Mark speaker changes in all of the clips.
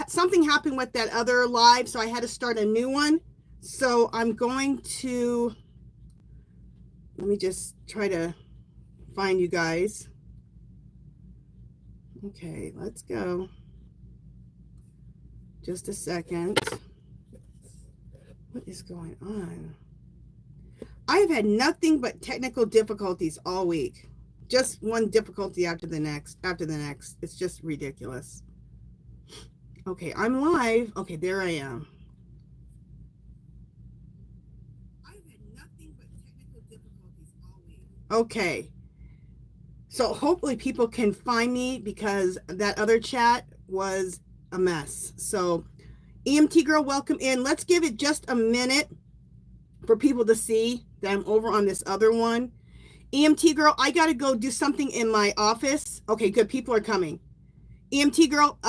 Speaker 1: something happened with that other live, so I had to start a new one. So I'm going to, let me just try to find you guys. Okay, let's go. Just a second. What is going on? I have had nothing but technical difficulties all week. Just one difficulty after the next, It's just ridiculous. Okay, I'm live. Okay, there I am. I've had nothing but technical difficulties all week. Okay. So hopefully people can find me because that other chat was a mess. So EMT girl, welcome in. Let's give it just a minute for people to see that I'm over on this other one. EMT girl, I got to go do something in my office. Okay, good. People are coming. EMT girl,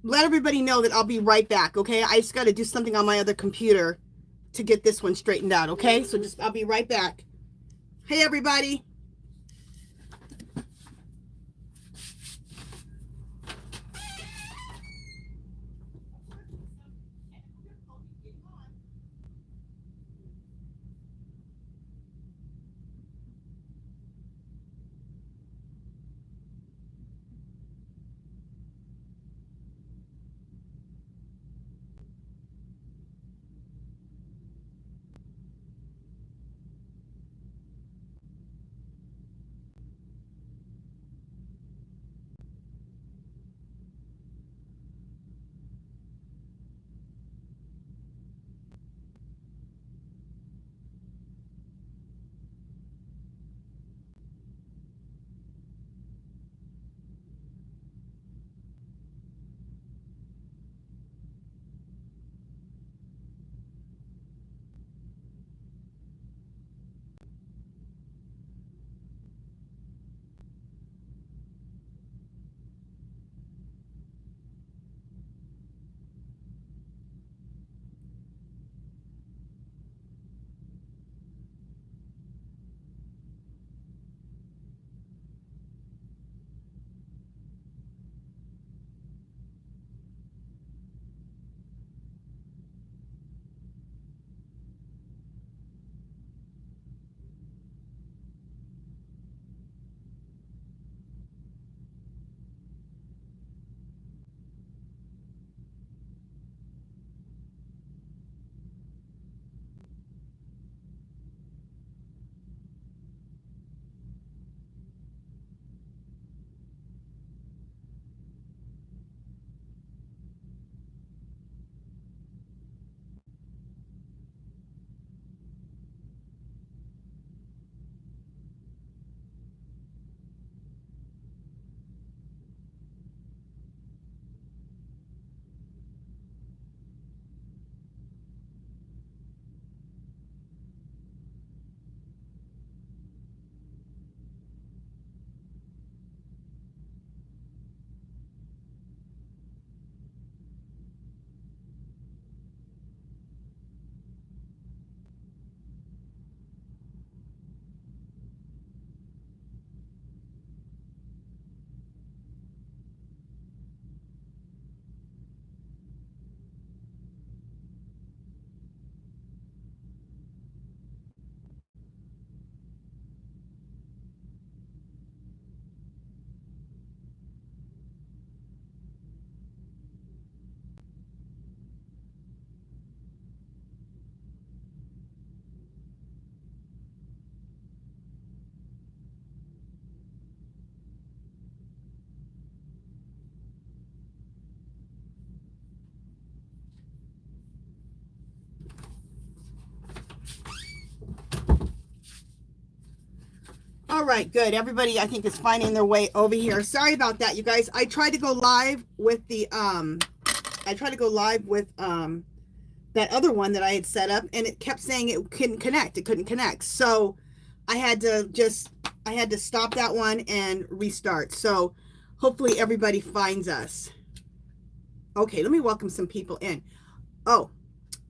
Speaker 1: let everybody know that I'll be right back. Okay. I just got to do something on my other computer to get this one straightened out. Okay. So I'll be right back. Hey, everybody. All right, good. Everybody, I think, is finding their way over here. Sorry about that, you guys. I tried to go live with the that other one that I had set up, and it kept saying it couldn't connect. It couldn't connect. So I had to stop that one and restart. So hopefully everybody finds us. Okay, let me welcome some people in. Oh,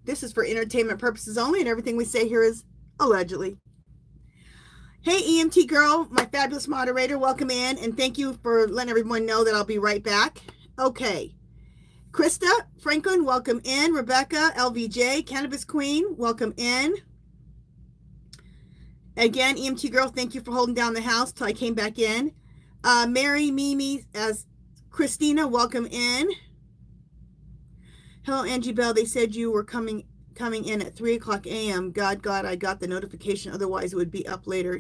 Speaker 1: this is for entertainment purposes only, and everything we say here is allegedly. Hey, EMT girl, my fabulous moderator, welcome in, and thank you for letting everyone know that I'll be right back. Okay. Krista Franklin, welcome in. Rebecca, LVJ, Cannabis Queen, welcome in. Again, EMT Girl, thank you for holding down the house till I came back in. Mary, Mimi, as Christina, welcome in. Hello, Angie Bell. They said you were coming in at 3:00 a.m. God, I got the notification. Otherwise, it would be up later.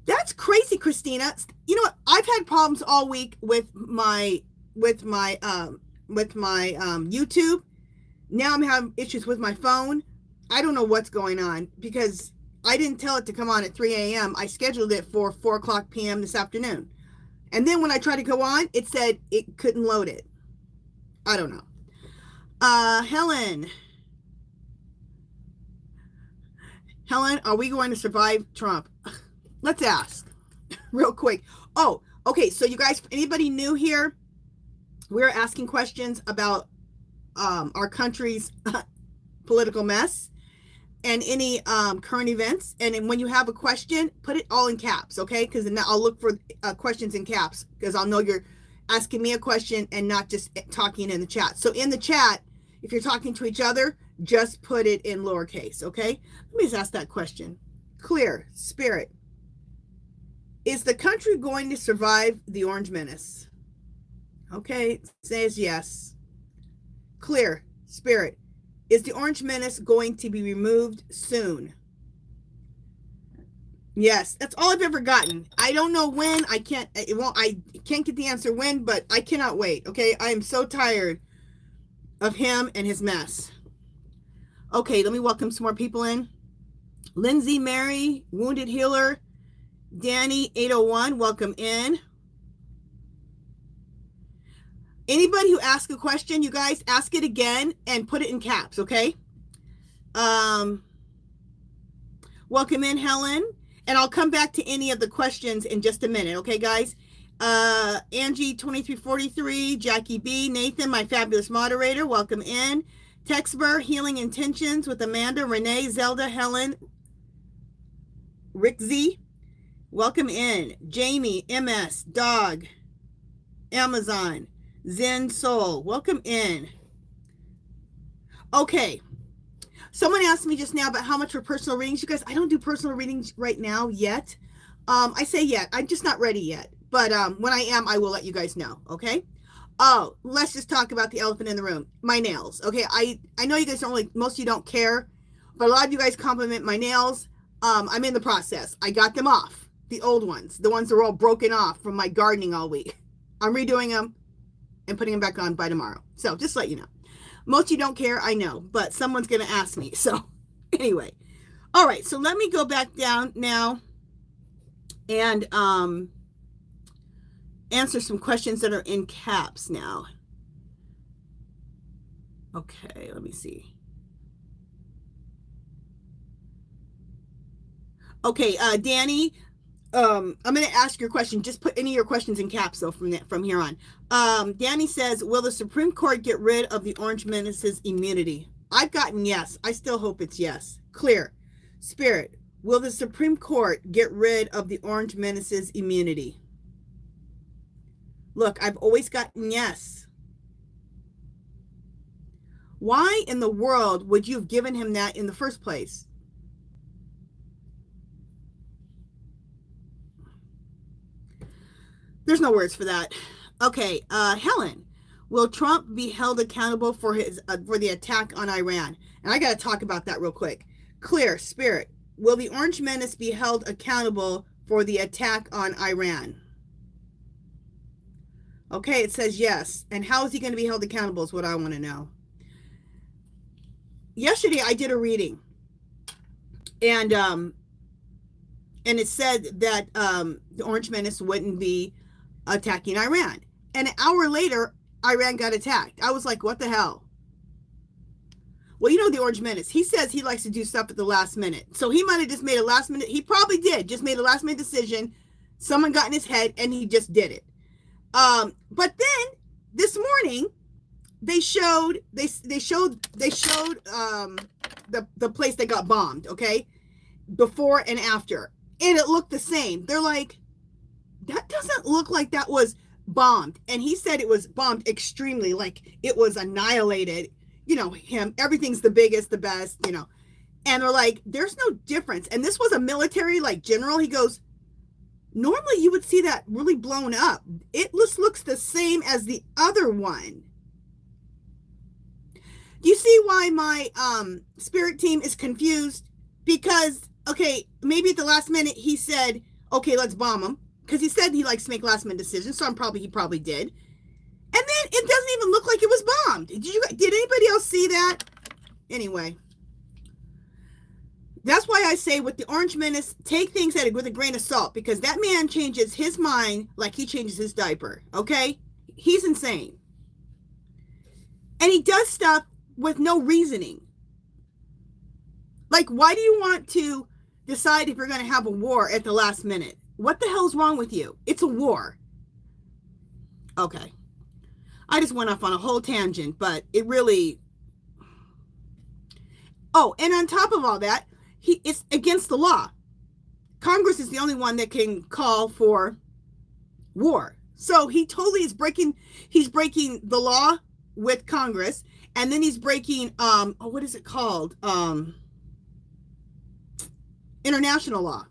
Speaker 1: That's crazy, Christina. You know what? I've had problems all week with my YouTube. Now I'm having issues with my phone. I don't know what's going on because I didn't tell it to come on at 3 a.m. I scheduled it for 4:00 p.m. this afternoon. And then when I tried to go on, it said it couldn't load it. I don't know. Helen, are we going to survive Trump? Let's ask real quick. Oh, okay. So you guys, anybody new here? We're asking questions about our country's political mess and any current events. And when you have a question, put it all in caps, okay? Because then I'll look for questions in caps because I'll know you're asking me a question and not just talking in the chat. So in the chat, if you're talking to each other, just put it in lowercase, okay? Let me just ask that question. Clear, Spirit. Is the country going to survive the Orange Menace? Okay, it says yes. Clear, Spirit. Is the Orange Menace going to be removed soon? Yes, that's all I've ever gotten. I don't know when. I can't get the answer when, but I cannot wait. Okay, I am so tired of him and his mess. Okay, let me welcome some more people in. Lindsay, Mary, Wounded Healer, Danny, 801, welcome in. Anybody who asks a question, you guys ask it again and put it in caps, okay? Welcome in, Helen. And I'll come back to any of the questions in just a minute, okay, guys? Angie, 2343, Jackie B, Nathan, my fabulous moderator, welcome in. Texber, Healing Intentions with Amanda, Renee, Zelda, Helen, Rick Z, welcome in. Jamie, MS, Dog, Amazon, Zen Soul, welcome in. Okay, someone asked me just now about how much for personal readings. You guys, I don't do personal readings right now yet. I say yet, I'm just not ready yet. But when I am, I will let you guys know, okay? Oh, let's just talk about the elephant in the room, my nails, okay? I know you guys don't really, most of you don't care, but a lot of you guys compliment my nails. I'm in the process. I got them off, the old ones, the ones that were all broken off from my gardening all week. I'm redoing them and putting them back on by tomorrow. So just let you know. Most of you don't care, I know, but someone's going to ask me. So anyway, all right, so let me go back down now and answer some questions that are in caps now. Okay, let me see. Okay, Danny, I'm going to ask your question. Just put any of your questions in caps, though, from here on. Danny says, will the Supreme Court get rid of the Orange Menace's immunity? I've gotten yes. I still hope it's yes. Clear. Spirit, will the Supreme Court get rid of the Orange Menace's immunity? Look, I've always gotten yes. Why in the world would you have given him that in the first place? There's no words for that. Okay, Helen, will Trump be held accountable for the attack on Iran? And I got to talk about that real quick. Clear, Spirit, will the Orange Menace be held accountable for the attack on Iran? Okay, it says yes. And how is he going to be held accountable is what I want to know. Yesterday, I did a reading. And it said that the Orange Menace wouldn't be attacking Iran. And an hour later, Iran got attacked. I was like, what the hell? Well, you know the Orange Menace. He says he likes to do stuff at the last minute. So he might have just made a last minute. He probably did. Just made a last minute decision. Someone got in his head and he just did it. But then this morning they showed the place that got bombed, okay? Before and after. And it looked the same. They're like, that doesn't look like that was bombed. And he said it was bombed extremely, like it was annihilated. You know, him, everything's the biggest, the best, you know. And they're like, there's no difference. And this was a military, like, general. He goes, normally you would see that really blown up. It just looks the same as the other one. Do you see why my spirit team is confused? Because, okay, maybe at the last minute he said, okay, let's bomb him. Because he said he likes to make last minute decisions, so he probably did. And then it doesn't even look like it was bombed. Did anybody else see that? Anyway. That's why I say with the Orange Menace, take things with a grain of salt, because that man changes his mind like he changes his diaper, okay? He's insane. And he does stuff with no reasoning. Like, why do you want to decide if you're going to have a war at the last minute? What the hell's wrong with you? It's a war. Okay. I just went off on a whole tangent, but it really... Oh, and on top of all that, it's against the law. Congress is the only one that can call for war. So he totally is breaking the law with Congress, and then he's breaking what is it called? International law.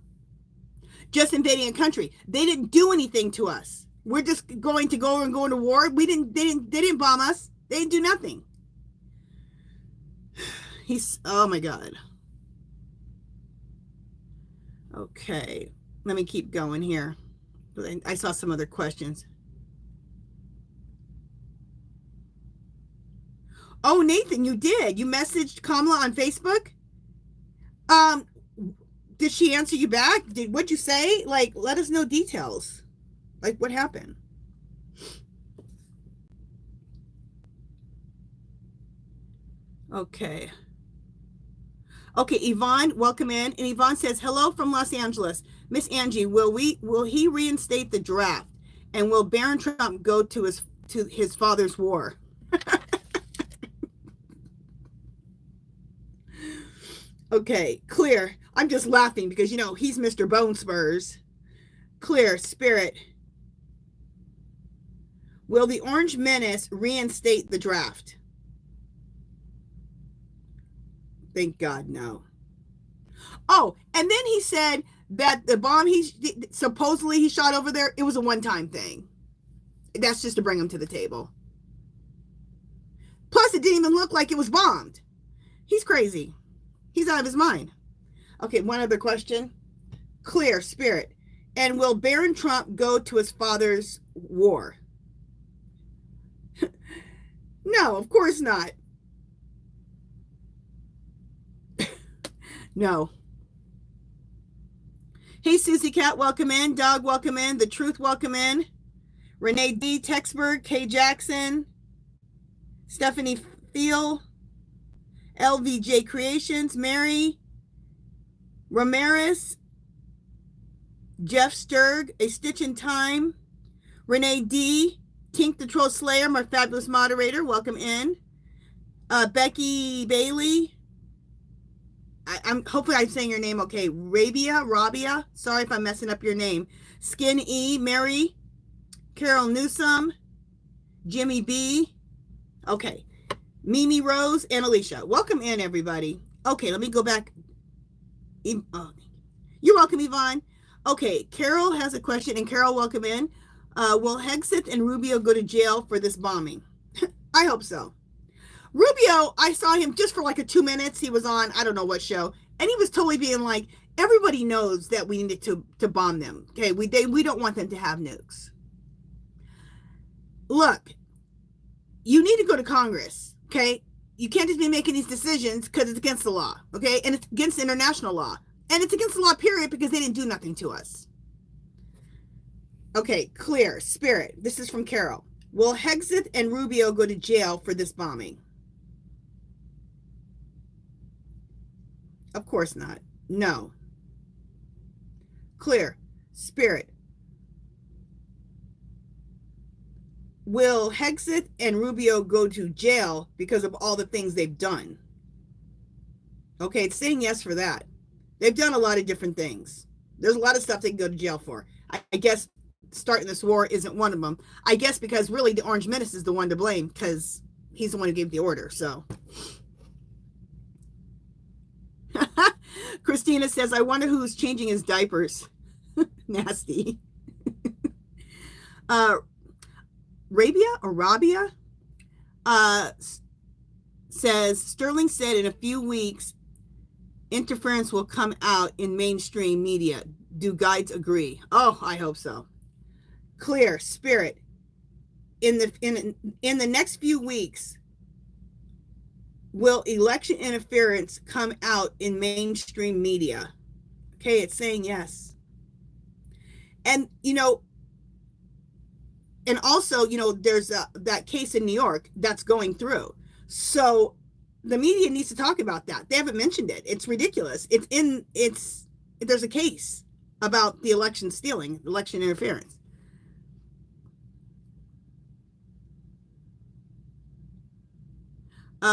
Speaker 1: Just invading a country. They didn't do anything to us. We're just going to go into war. They didn't bomb us. They didn't do nothing. Oh my God. Okay, let me keep going here. I saw some other questions. Oh, Nathan, you did. You messaged Kamala on Facebook? Did she answer you back? What'd you say? Like, let us know details. Like, what happened? Okay. Okay, Yvonne, welcome in. And Yvonne says, hello from Los Angeles. Miss Angie, will he reinstate the draft? And will Baron Trump go to his father's war? Okay, clear. I'm just laughing because, you know, he's Mr. Bone Spurs. Clear, spirit. Will the Orange Menace reinstate the draft? Thank God, no. Oh, and then he said that the bomb supposedly he shot over there, it was a one-time thing. That's just to bring him to the table. Plus, it didn't even look like it was bombed. He's crazy. He's out of his mind. Okay, one other question. Clear, spirit. And will Baron Trump go to his father's war? No, of course not. No. Hey, Susie Cat, welcome in. Dog, welcome in. The Truth, welcome in. Renee D. Texberg, Kay Jackson, Stephanie Thiel, LVJ Creations, Mary Ramirez, Jeff Sturg, A Stitch in Time, Renee D., Tink the Troll Slayer, my fabulous moderator, welcome in. Becky Bailey, hopefully I'm saying your name okay. Rabia, sorry if I'm messing up your name. Skin E, Mary, Carol Newsom, Jimmy B. Okay. Mimi Rose and Alicia. Welcome in, everybody. Okay, let me go back. Oh, you're welcome, Yvonne. Okay, Carol has a question, and Carol, welcome in. Will Hegseth and Rubio go to jail for this bombing? I hope so. Rubio, I saw him just for like 2 minutes. He was on, I don't know what show, and he was totally being like, everybody knows that we need to bomb them. Okay, we don't want them to have nukes. Look, you need to go to Congress, okay? You can't just be making these decisions because it's against the law, okay? And it's against international law. And it's against the law, period, because they didn't do nothing to us. Okay, clear. Spirit. This is from Carol. Will Hegseth and Rubio go to jail for this bombing? Of course not. No. Clear. Spirit. Will Hegseth and Rubio go to jail because of all the things they've done? Okay, it's saying yes for that. They've done a lot of different things. There's a lot of stuff they can go to jail for. I guess starting this war isn't one of them. I guess because really the Orange Menace is the one to blame because he's the one who gave the order. So Christina says, I wonder who's changing his diapers. Nasty. Rabia says, Sterling said in a few weeks interference will come out in mainstream media. Do guides agree? Oh, I hope so. Clear Spirit, in the next few weeks, will election interference come out in mainstream media? Okay, it's saying yes. And and also, there's that case in New York that's going through. So the media needs to talk about that. They haven't mentioned it. It's ridiculous. There's a case about the election stealing, election interference.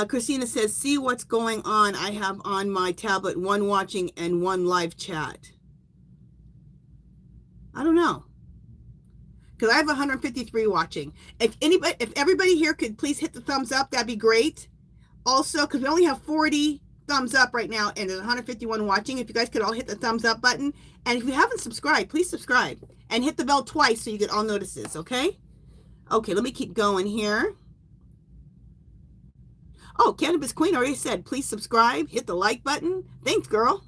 Speaker 1: Christina says, see what's going on. I have on my tablet one watching and one live chat. I don't know. Because I have 153 watching. If everybody here could please hit the thumbs up, that'd be great. Also, because we only have 40 thumbs up right now and there's 151 watching. If you guys could all hit the thumbs up button. And if you haven't subscribed, please subscribe. And hit the bell twice so you get all notices, okay? Okay, let me keep going here. Oh, Cannabis Queen already said, please subscribe, hit the like button. Thanks, girl.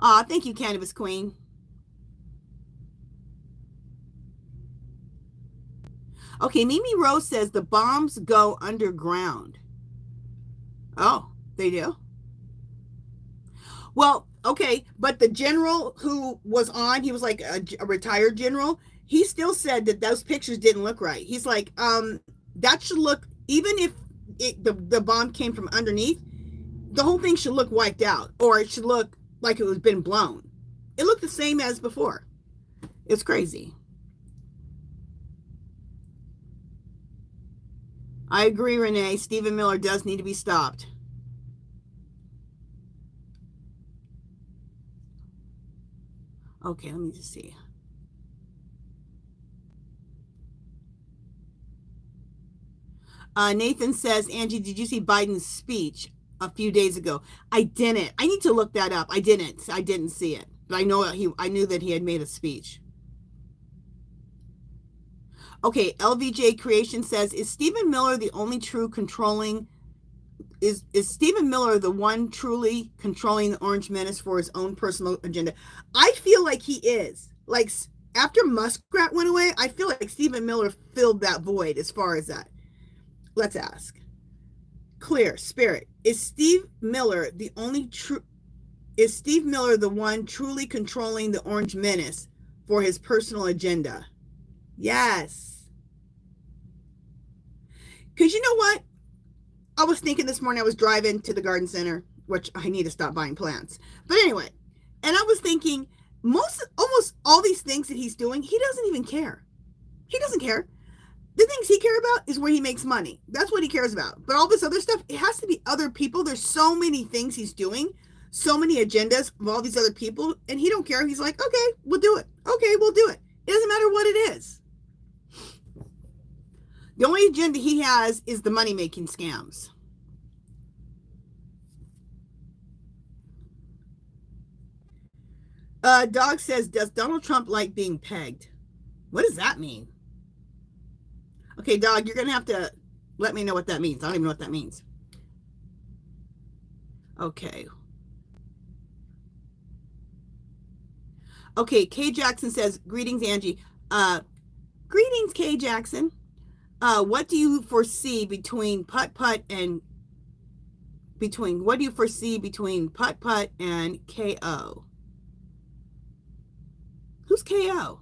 Speaker 1: Aw, thank you, Cannabis Queen. Okay, Mimi Rose says the bombs go underground. Oh, they do? Well, okay, but the general who was on, he was like a retired general. He still said that those pictures didn't look right. He's like, that should look, even if the bomb came from underneath, the whole thing should look wiped out, or it should look like it was been blown. It looked the same as before. It's crazy. I agree, Renee. Stephen Miller does need to be stopped. Okay, let me just see. Nathan says, Angie, did you see Biden's speech a few days ago? I didn't. I need to look that up. I didn't see it. But I knew that he had made a speech. Okay, LVJ Creation says, is Stephen Miller the only true controlling? Is Stephen Miller the one truly controlling the Orange Menace for his own personal agenda? I feel like he is. Like, after Muskrat went away, I feel like Stephen Miller filled that void as far as that. Let's ask. Clear Spirit, is Steve Miller the one truly controlling the Orange Menace for his personal agenda? Yes. Because you know what? I was thinking this morning, I was driving to the garden center, which I need to stop buying plants. But anyway, and I was thinking, almost all these things that he's doing, he doesn't even care. He doesn't care. The things he cares about is where he makes money. That's what he cares about. But all this other stuff, it has to be other people. There's so many things he's doing, so many agendas of all these other people, and he don't care. He's like, okay, we'll do it. Okay, we'll do it. It doesn't matter what it is. The only agenda he has is the money-making scams. Dog says, does Donald Trump like being pegged? What does that mean? Okay, Dog, you're going to have to let me know what that means. I don't even know what that means. Okay. Okay, Kay Jackson says, greetings, Angie. Greetings, Kay Jackson. What do you foresee between putt-putt and putt-putt and KO? Who's KO?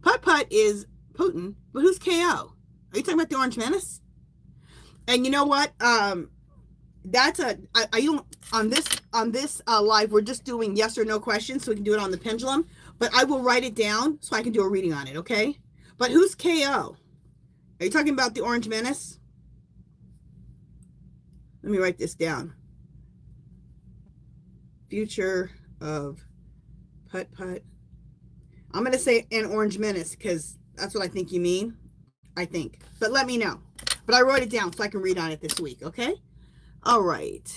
Speaker 1: Putt-putt is Putin, but who's KO? Are you talking about the Orange Menace? And you know what? That's on this live, we're just doing yes or no questions, so we can do it on the pendulum. But I will write it down so I can do a reading on it, okay? But who's KO? Are you talking about the Orange Menace? Let me write this down. Future of putt-putt I'm going to say an orange menace because that's what I think you mean. I think. But let me know. But I wrote it down so I can read on it this week, okay? All right.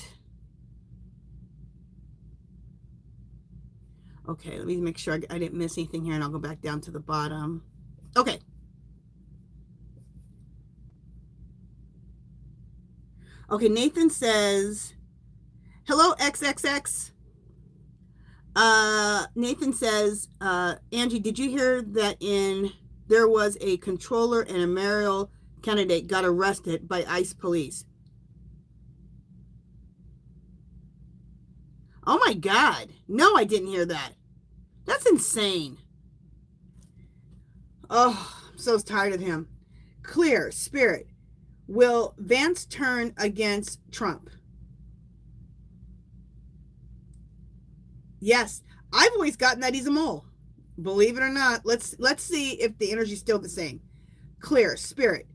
Speaker 1: Okay, let me make sure I didn't miss anything here, and I'll go back down to the bottom. Okay. Okay, Nathan says, hello, XXX. Nathan says, Angie, did you hear that there was a controller and a mayoral candidate got arrested by ICE police? Oh my God. No, I didn't hear that. That's insane. Oh, I'm so tired of him. Clear, Spirit. Will Vance turn against Trump? Yes. I've always gotten that he's a mole. Believe it or not. Let's see if the energy's still the same. Clear, Spirit.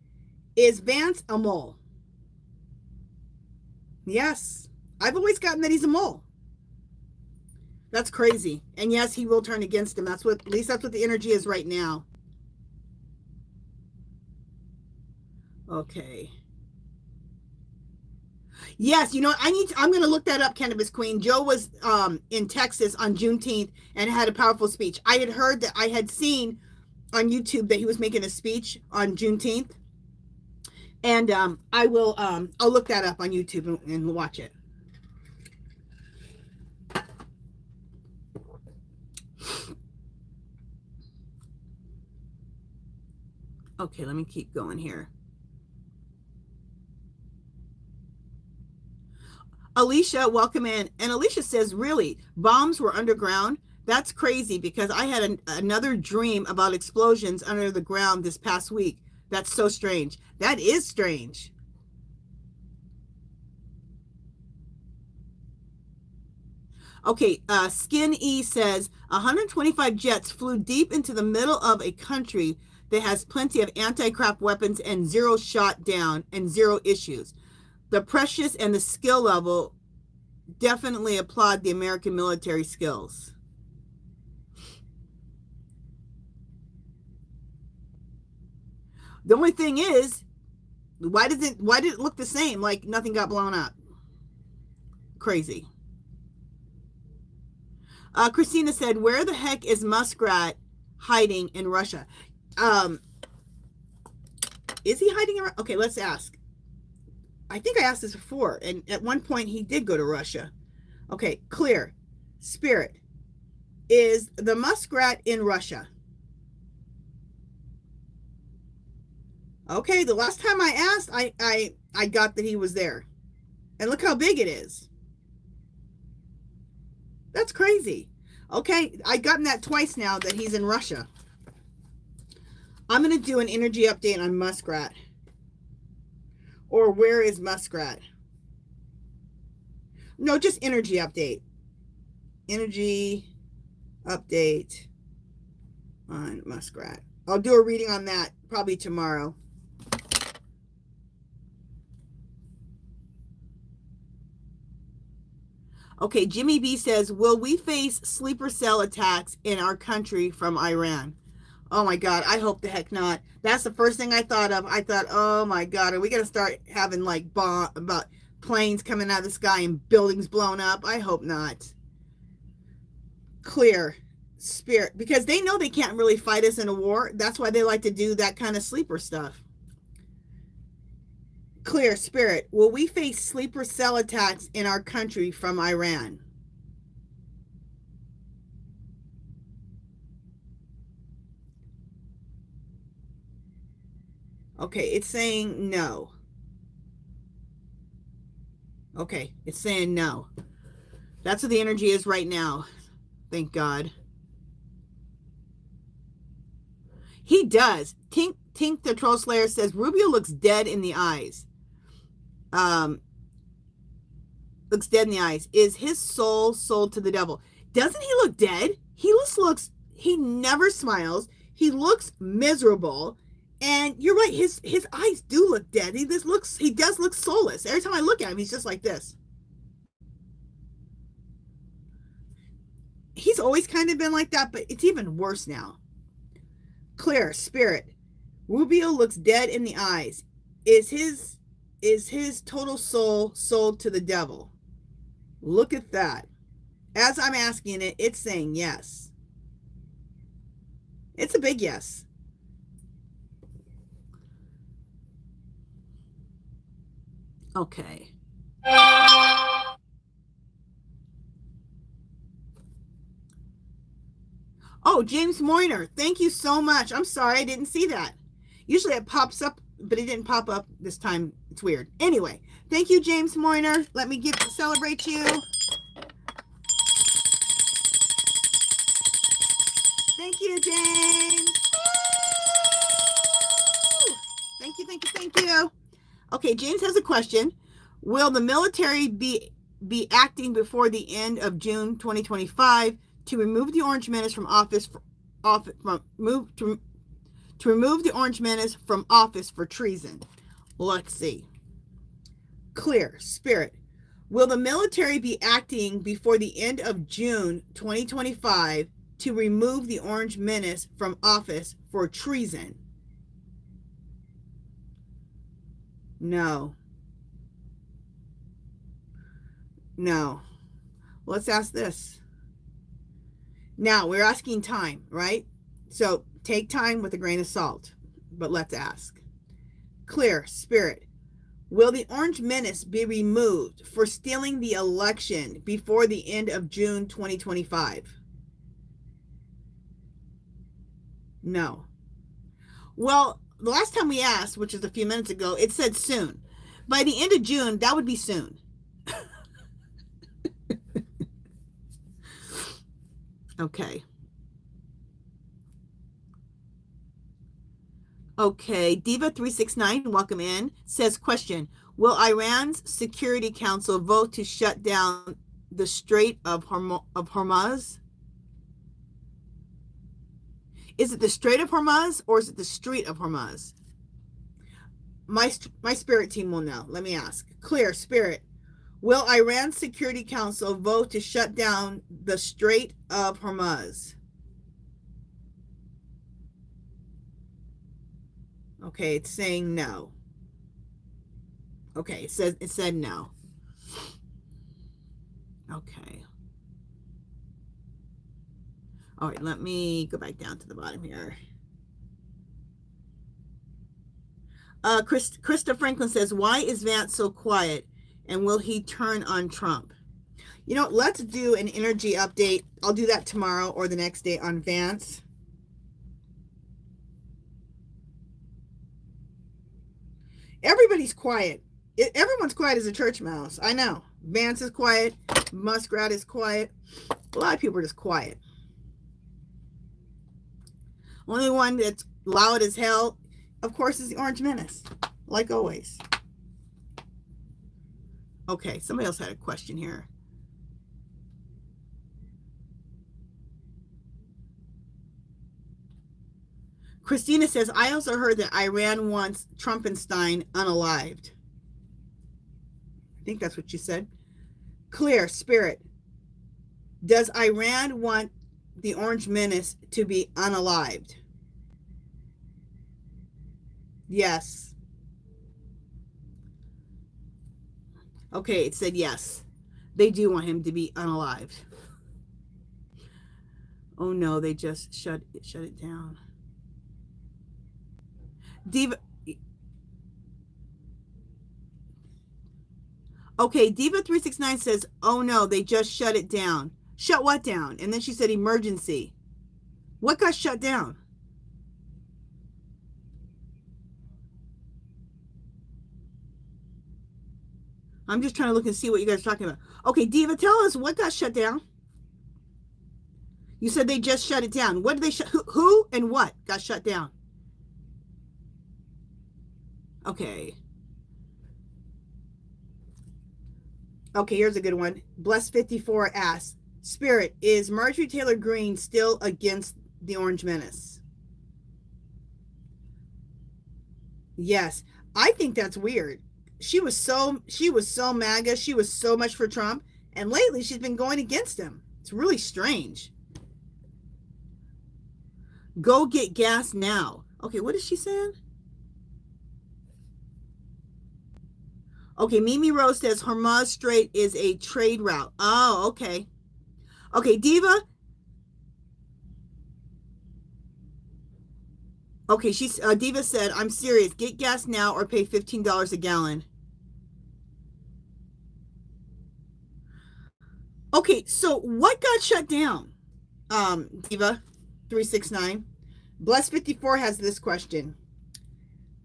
Speaker 1: Is Vance a mole? Yes. I've always gotten that he's a mole. That's crazy. And yes, he will turn against him. At least that's what the energy is right now. Okay. Yes, you know, I'm going to look that up, Cannabis Queen. Joe was in Texas on Juneteenth and had a powerful speech. I had heard that, I had seen on YouTube that he was making a speech on Juneteenth. And I'll look that up on YouTube and watch it. Okay, let me keep going here. Alicia, welcome in. And Alicia says, really, bombs were underground? That's crazy because I had another dream about explosions under the ground this past week. That's so strange. That is strange. Okay, Skin E says 125 jets flew deep into the middle of a country that has plenty of anti-craft weapons and zero shot down and zero issues. The precious and the skill level definitely applaud the American military skills. The only thing is, why did it look the same? Like nothing got blown up. Crazy. Christina said, where the heck is Muskrat hiding in Russia? Is he hiding in Russia? Okay, let's ask. I think I asked this before, and at one point he did go to Russia. Okay, clear. Spirit. Is the Muskrat in Russia? Okay, the last time I asked, I got that he was there. And look how big it is. That's crazy. Okay, I've gotten that twice now that he's in Russia. I'm going to do an energy update on Muskrat. Or where is Muskrat? No, just energy update. Energy update on Muskrat. I'll do a reading on that probably tomorrow. Okay, Jimmy B says, will we face sleeper cell attacks in our country from Iran? Oh my God, I hope the heck not. That's the first thing I thought of. I thought, oh my God, are we going to start having like about planes coming out of the sky and buildings blown up? I hope not. Clear. Spirit. Because they know they can't really fight us in a war. That's why they like to do that kind of sleeper stuff. Clear. Spirit. Will we face sleeper cell attacks in our country from Iran? Okay, it's saying no. Okay, it's saying no. That's what the energy is right now. Thank God. He does. Tink the Troll Slayer says, Rubio looks dead in the eyes. Looks dead in the eyes. Is his soul sold to the devil? Doesn't he look dead? He never smiles. He looks miserable. And you're right, his eyes do look dead. He does look soulless. Every time I look at him, he's just like this. he's always kind of been like that, but it's even worse now. Clear, Spirit. Rubio looks dead in the eyes. Is his total soul sold to the devil? Look at that. As I'm asking it, it's saying yes. It's a big yes. Okay. Oh, James Moyner, thank you so much. I'm sorry, I didn't see that. Usually it pops up, but it didn't pop up this time. It's weird. Anyway, thank you, James Moyner. Let me celebrate you. Thank you, James. Woo! Thank you, thank you, thank you. Okay, James has a question. Will the military be acting before the end of June 2025 to remove the Orange Menace from office to remove the Orange Menace from office for treason? Let's see. Clear, Spirit. Will the military be acting before the end of June 2025 to remove the Orange Menace from office for treason? No. No. Let's ask this. Now, we're asking time, right? So take time with a grain of salt, but let's ask. Clear, Spirit. Will the Orange Menace be removed for stealing the election before the end of June 2025? No. Well, the last time we asked, which is a few minutes ago, it said soon. By the end of June, that would be soon. Okay. Okay, Diva369, welcome in, says, question, will Iran's Security Council vote to shut down the Strait of Hormuz? Is it the Strait of Hormuz or is it the Street of Hormuz? My spirit team will know. Let me ask. Clear, Spirit. Will Iran's Security Council vote to shut down the Strait of Hormuz? Okay, it's saying no. Okay, it said no. Okay. All right, let me go back down to the bottom here. Krista Franklin says, why is Vance so quiet? And will he turn on Trump? You know, let's do an energy update. I'll do that tomorrow or the next day on Vance. Everybody's quiet. Everyone's quiet as a church mouse. I know. Vance is quiet. Muskrat is quiet. A lot of people are just quiet. Only one that's loud as hell, of course, is the Orange Menace, like always. Okay, somebody else had a question here. Christina says, I also heard that Iran wants Trumpenstein unalived. I think that's what you said. Clear, Spirit. Does Iran want the Orange Menace to be unalived? Yes. Okay, it said yes. They do want him to be unalived. Oh no, they just shut it down. Diva. Okay, Diva369 says, oh no, they just shut it down. Shut what down? And then she said emergency. What got shut down? I'm just trying to look and see what you guys are talking about. Okay, Diva, tell us what got shut down. You said they just shut it down. What did they shut? Who and what got shut down? Okay. Okay, here's a good one. Bless54 asks, Spirit, is Marjorie Taylor Greene still against the Orange Menace? Yes. I think that's weird. She was so MAGA. She was so much for Trump. And lately she's been going against him. It's really strange. Go get gas now. Okay, what is she saying? Okay, Mimi Rose says Hormuz Strait is a trade route. Oh, okay. Okay, Diva. Okay, she's Diva said, I'm serious. Get gas now or pay $15 a gallon. Okay, so what got shut down? Diva 369. Bless 54 has this question.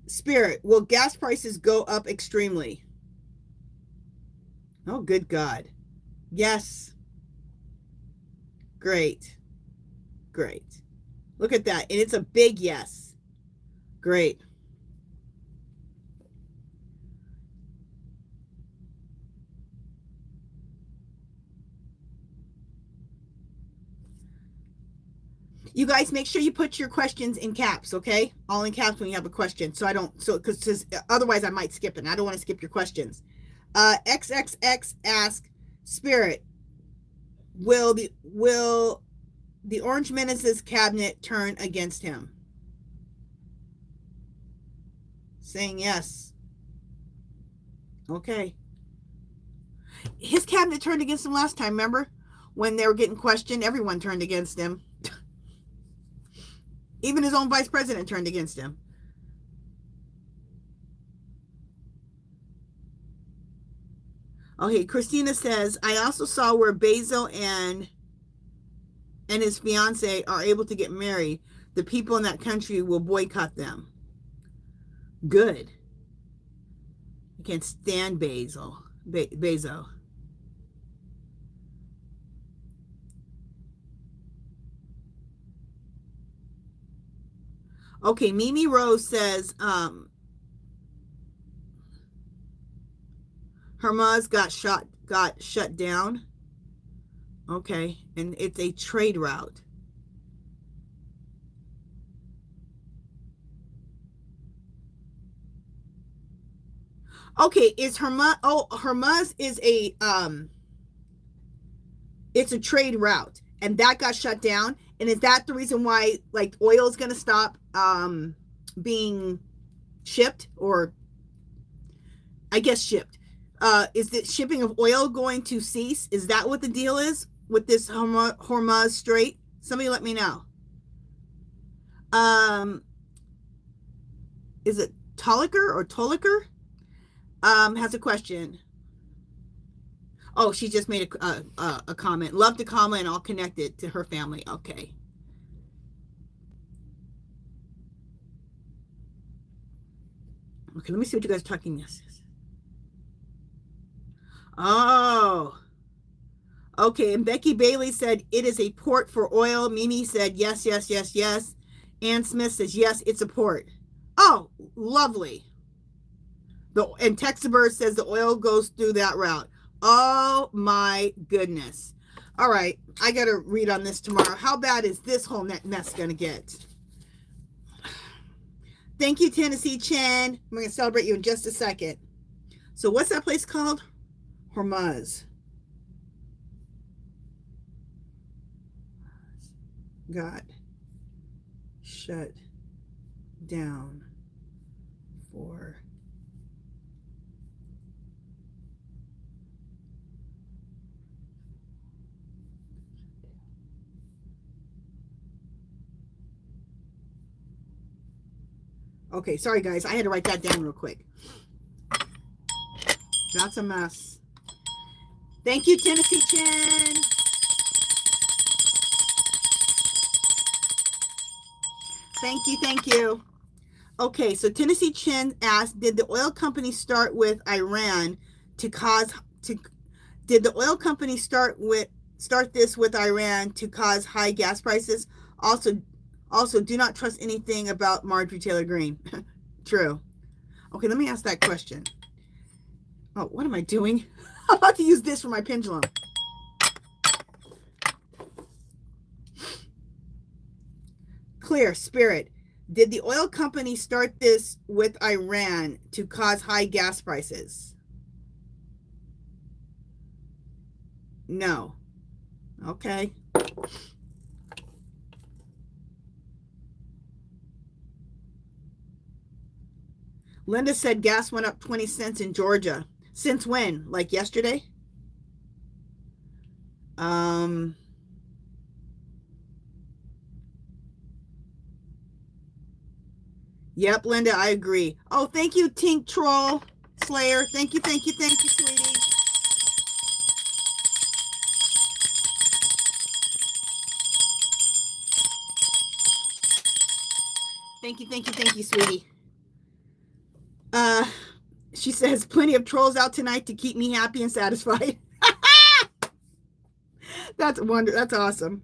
Speaker 1: Spirit, will gas prices go up extremely? Oh, good God. Yes. Great. Great. Look at that. And it's a big yes. Great. You guys make sure you put your questions in caps, okay? All in caps when you have a question. So I don't, so because otherwise I might skip it. And I don't want to skip your questions. XXX ask Spirit, will the Orange Menace's cabinet turn against him? Saying yes. Okay. His cabinet turned against him last time, remember? When they were getting questioned, everyone turned against him. Even his own vice president turned against him. Okay, Christina says, I also saw where Bezos and his fiance are able to get married. The people in that country will boycott them. Good. I can't stand Bezos. Bezos. Okay, Mimi Rose says, Hermas got shut down. Okay, and it's a trade route. Okay, is Hermas? Oh, Hermas is a it's a trade route, and that got shut down. And is that the reason why like oil is going to stop being shipped, or I guess shipped? Is the shipping of oil going to cease? Is that what the deal is with this Hormuz Strait? Somebody let me know. Is it Toliker or Toliker? Has a question. Oh, she just made a comment. Love to comment, and I'll connect it to her family. Okay. Okay, let me see what you guys are talking this. Oh. Okay, and Becky Bailey said it is a port for oil. Mimi said yes, yes, yes, yes. Ann Smith says yes, it's a port. Oh, lovely. And Texabird says the oil goes through that route. Oh my goodness. All right, I got to read on this tomorrow. How bad is this whole mess going to get? Thank you, Tennessee Chen. I'm going to celebrate you in just a second. So what's that place called? Hormuz. Got shut down for okay, sorry guys, I had to write that down real quick. That's a mess. Thank you, Tennessee Chen. Thank you, thank you. Okay, so Tennessee Chen asked, did the oil company start with Iran to cause did the oil company start this with Iran to cause high gas prices? Also, do not trust anything about Marjorie Taylor Greene. True. Okay, let me ask that question. Oh, what am I doing? I'm about to use this for my pendulum. Clear Spirit. Did the oil company start this with Iran to cause high gas prices? No. Okay. Linda said gas went up 20 cents in Georgia. Since when? Like yesterday? Yep, Linda, I agree. Oh, thank you, Tink Troll Slayer. Thank you, sweetie. Thank you, sweetie. She says plenty of trolls out tonight to keep me happy and satisfied. That's awesome.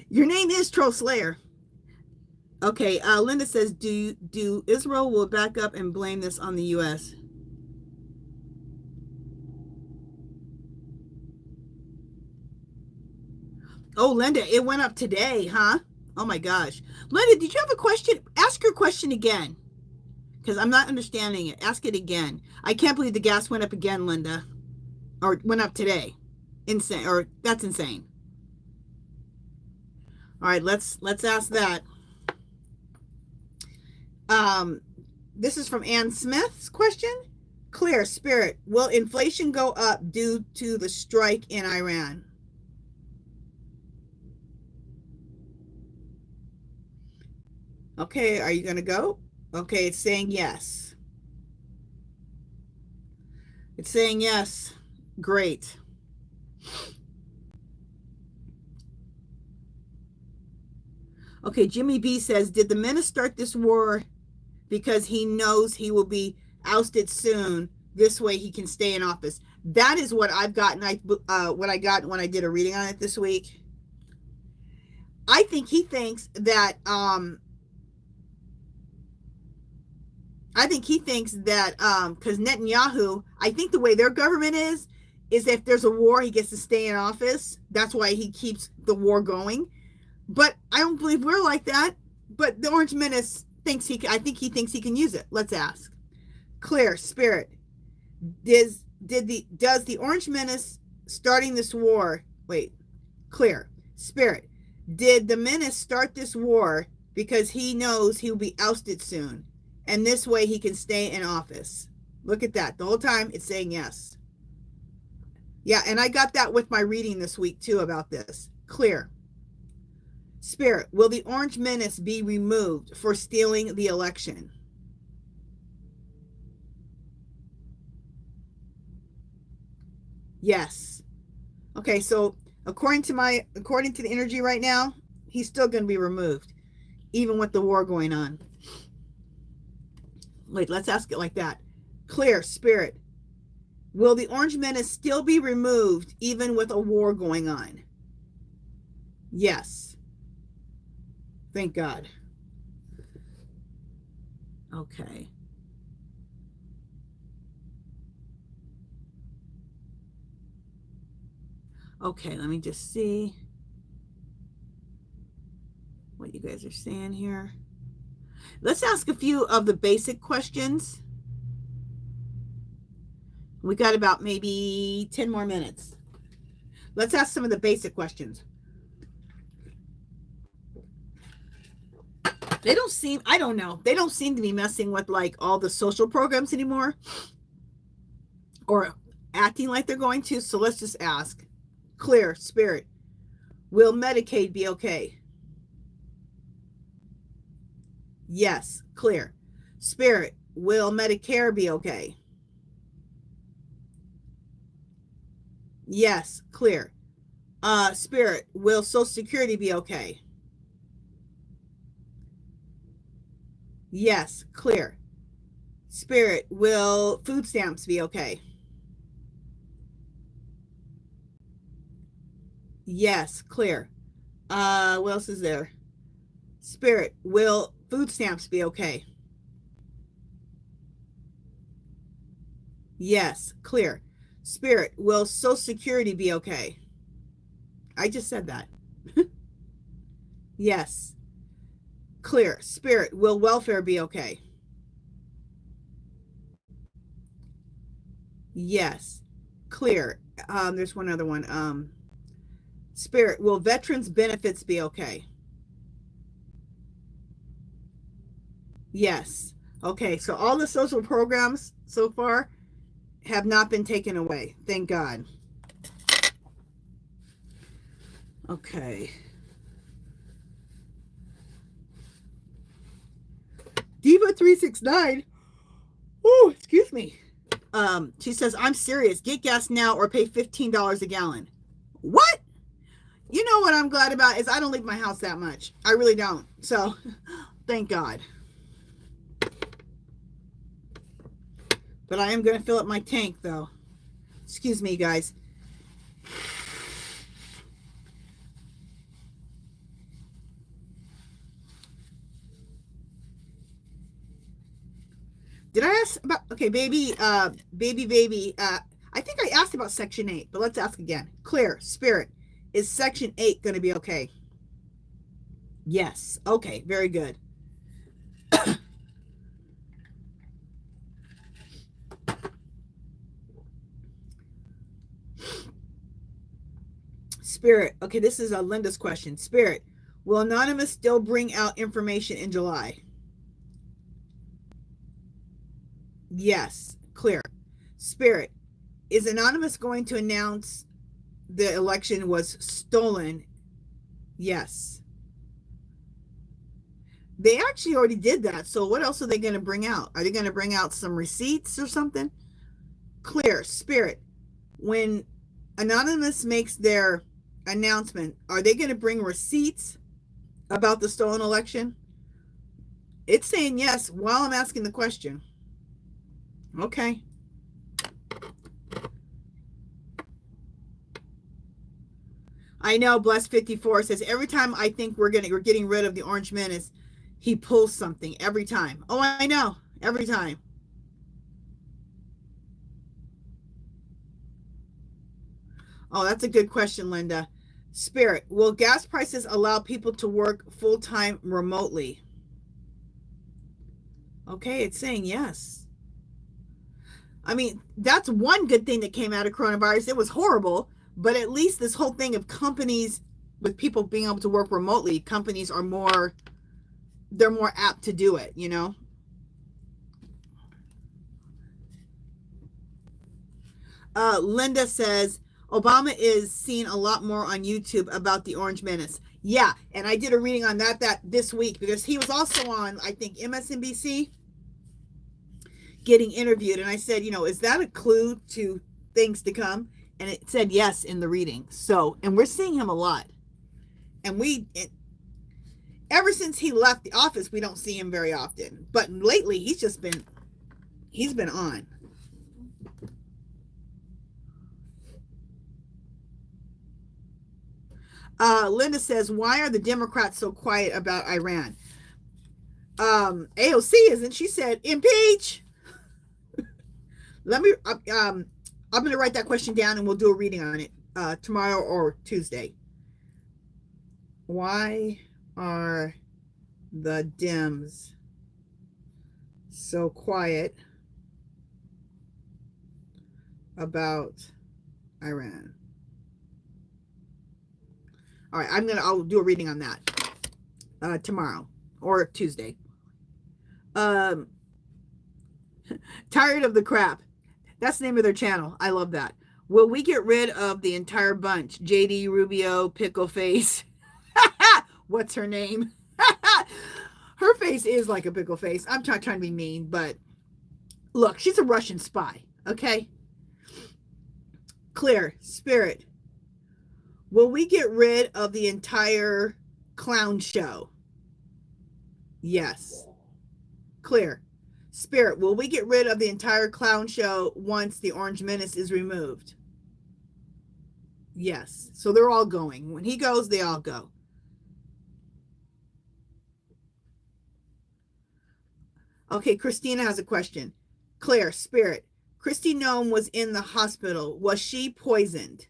Speaker 1: Your name is Troll Slayer. Okay, Linda says, do Israel will back up and blame this on the U.S.? Oh, Linda, it went up today, huh? Oh my gosh. Linda, did you have a question? Ask your question again, because I'm not understanding it. Ask it again. I can't believe the gas went up again, Linda. Or went up today. Insane. Or that's insane. All right, let's ask that. This is from Ann Smith's question. Clear Spirit, will inflation go up due to the strike in Iran? Okay, are you going to go? Okay, it's saying yes. It's saying yes. Great. Okay, Jimmy B says, did the minister start this war because he knows he will be ousted soon? This way he can stay in office. That is what I've gotten. What I got when I did a reading on it this week. I think he thinks that because Netanyahu, I think the way their government is if there's a war, he gets to stay in office. That's why he keeps the war going. But I don't believe we're like that. But the Orange Menace thinks I think he thinks he can use it. Let's ask. Clear Spirit, does the Orange Menace starting this war? Wait, Clear Spirit, did the Menace start this war because he knows he'll be ousted soon, and this way he can stay in office? Look at that. The whole time it's saying yes. Yeah, and I got that with my reading this week too about this. Clear Spirit, will the Orange Menace be removed for stealing the election? Yes. Okay, so according to the energy right now, he's still going to be removed, even with the war going on. Wait, let's ask it like that. Clear Spirit, will the Orange Menace still be removed even with a war going on? Yes. Thank God. Okay. Okay, let me just see what you guys are saying here. Let's ask a few of the basic questions. We got about maybe 10 more minutes. Let's ask some of the basic questions. They don't seem, I don't know, they don't seem to be messing with like all the social programs anymore or acting like they're going to. So let's just ask. Clear Spirit, will Medicaid be okay? Yes. Clear Spirit, will Medicare be okay? Yes. Clear Spirit, will Social Security be okay? Yes. Clear Spirit, will food stamps be okay? Yes. Clear. What else is there? Spirit, will food stamps be okay? Yes. Clear Spirit, will Social Security be okay? I just said that. Yes. Clear Spirit, will welfare be okay? Yes. Clear. There's one other one. Spirit, will veterans benefits be okay? Yes. Okay, so all the social programs so far have not been taken away. Thank God. Okay. Diva369. Oh, excuse me. She says, I'm serious. Get gas now or pay $15 a gallon. What? You know what I'm glad about is I don't leave my house that much. I really don't. So, thank God. But I am going to fill up my tank, though. Excuse me, guys. Did I ask about, okay, baby, I think I asked about Section 8, but let's ask again. Clear, Spirit, is Section 8 going to be okay? Yes. Okay, very good. Spirit, okay, this is Linda's question. Spirit, will Anonymous still bring out information in July? Yes. Clear. Spirit, is Anonymous going to announce the election was stolen? Yes. They actually already did that. So what else are they going to bring out? Are they going to bring out some receipts or something? Clear. Spirit, when Anonymous makes their announcement, are they going to bring receipts about the stolen election? It's saying yes while I'm asking the question. Okay. I know Bless 54 says every time I think we're getting rid of the Orange Menace, he pulls something every time. Oh, I know. Every time. Oh, that's a good question, Linda. Spirit, will gas prices allow people to work full-time remotely? Okay, it's saying yes. I mean, that's one good thing that came out of coronavirus. It was horrible, but at least this whole thing of companies with people being able to work remotely, companies are more, they're more apt to do it, you know? Linda says, Obama is seen a lot more on YouTube about the Orange Menace. Yeah, and I did a reading on that this week because he was also on, I think, MSNBC getting interviewed. And I said, you know, is that a clue to things to come? And it said yes in the reading. So, and we're seeing him a lot. And ever since he left the office, we don't see him very often. But lately, he's been on. Linda says, why are the Democrats so quiet about Iran? AOC isn't. She said, impeach. Let me, I'm going to write that question down and we'll do a reading on it tomorrow or Tuesday. Why are the Dems so quiet about Iran? All right, I'll do a reading on that tomorrow or Tuesday. Tired of the crap. That's the name of their channel. I love that. Will we get rid of the entire bunch? JD, Rubio, Pickle Face. What's her name? Her face is like a pickle face. I'm not trying to be mean, but look, she's a Russian spy. Okay? Clear. Spirit. Will we get rid of the entire clown show? Yes. Clear. Spirit, will we get rid of the entire clown show once the Orange Menace is removed? Yes. So they're all going. When he goes, they all go. Okay, Christina has a question. Claire, Spirit, Christy Nome was in the hospital. Was she poisoned?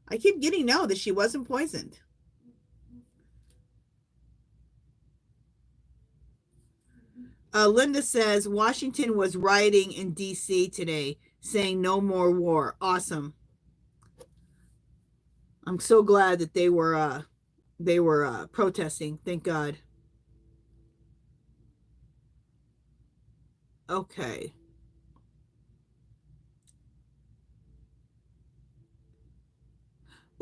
Speaker 1: I keep getting no that she wasn't poisoned. Linda says Washington was rioting in D.C. today, saying no more war. Awesome. I'm so glad that they were protesting. Thank God. Okay.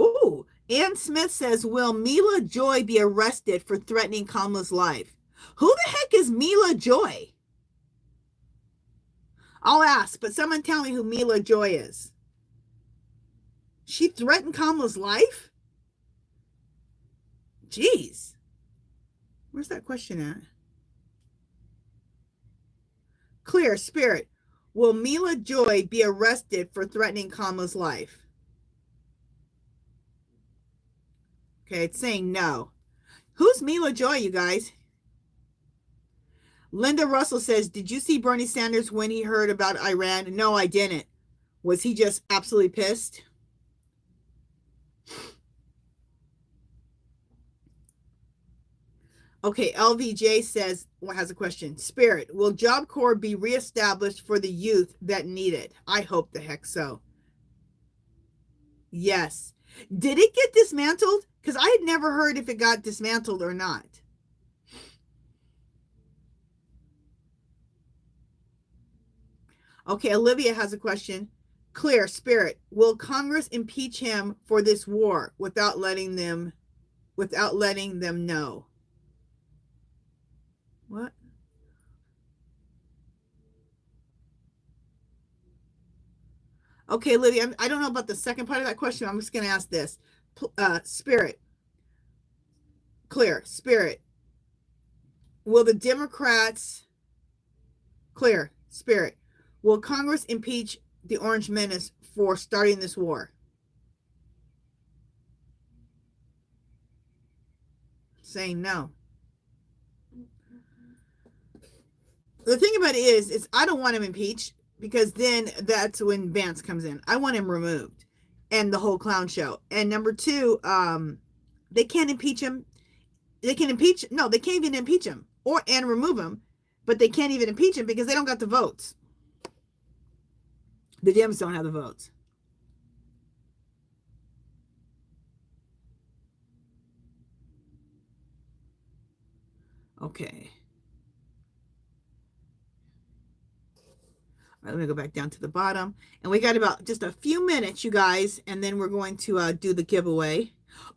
Speaker 1: Ooh, Ann Smith says, will Mila Joy be arrested for threatening Kamala's life? Who the heck is Mila Joy? I'll ask, but someone tell me who Mila Joy is. She threatened Kamala's life? Jeez. Where's that question at? Clear, Spirit. Will Mila Joy be arrested for threatening Kamala's life? Okay, it's saying no. Who's Mila Joy, you guys? Linda Russell says, did you see Bernie Sanders when he heard about Iran? No, I didn't. Was he just absolutely pissed? Okay, LVJ says, well, has a question. Spirit, will Job Corps be reestablished for the youth that need it? I hope the heck so. Yes. Did it get dismantled? Because I had never heard if it got dismantled or not. Okay, Olivia has a question. Clear, Spirit, will Congress impeach him for this war without letting them know? What? Okay, Olivia, I don't know about the second part of that question. I'm just going to ask this. Spirit, clear, Spirit, will the Democrats, clear, Spirit, will Congress impeach the Orange Menace for starting this war? Saying no. The thing about it is I don't want him impeached, because then that's when Vance comes in. I want him removed and the whole clown show. And number two, they can't impeach him. They can impeach. No, they can't even impeach him and remove him, but they can't even impeach him because they don't got the votes. The Dems don't have the votes. Okay. All right, let me go back down to the bottom. And we got about just a few minutes, you guys, and then we're going to do the giveaway.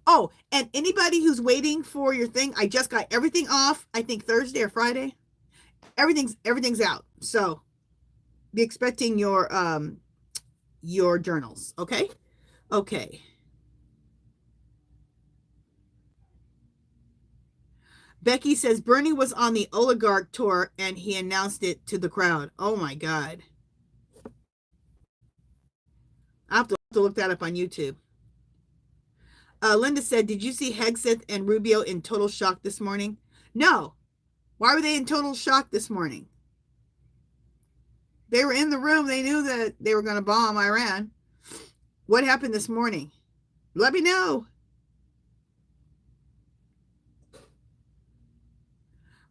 Speaker 1: Oh, and anybody who's waiting for your thing, I just got everything off, I think Thursday or Friday. Everything's out. So be expecting your journals, okay? Okay. Becky says Bernie was on the oligarch tour and he announced it to the crowd. Oh my God. I have to look that up on YouTube. Linda said, did you see Hegseth and Rubio in total shock this morning? No. Why were they in total shock this morning? They were in the room. They knew that they were going to bomb Iran. What happened this morning? Let me know.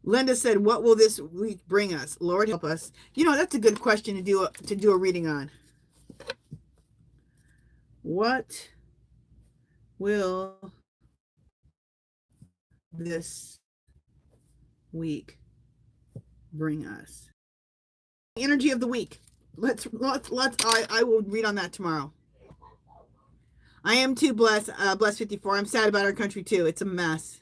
Speaker 1: Linda said, what will this week bring us? Lord help us. You know, that's a good question to do a reading on. What will this week bring us? The energy of the week. I will read on that tomorrow. I am too, Bless 54. I'm sad about our country too. It's a mess.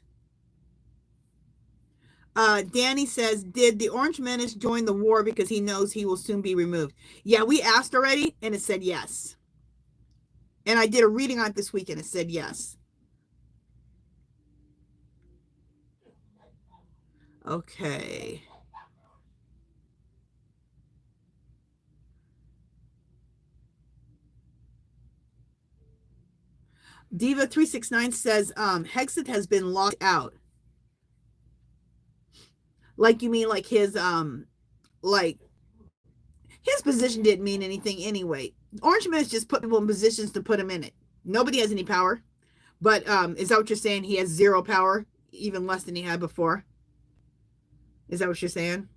Speaker 1: Danny says, did the Orange Menace join the war because he knows he will soon be removed? Yeah, we asked already and it said yes. And I did a reading on it this week and it said yes. Okay. Diva 369 says Hegseth has been locked out. Like, you mean like his position didn't mean anything anyway. Orange Menace just put people in positions to put him in it. Nobody has any power. But is that what you're saying? He has zero power, even less than he had before? Is that what you're saying?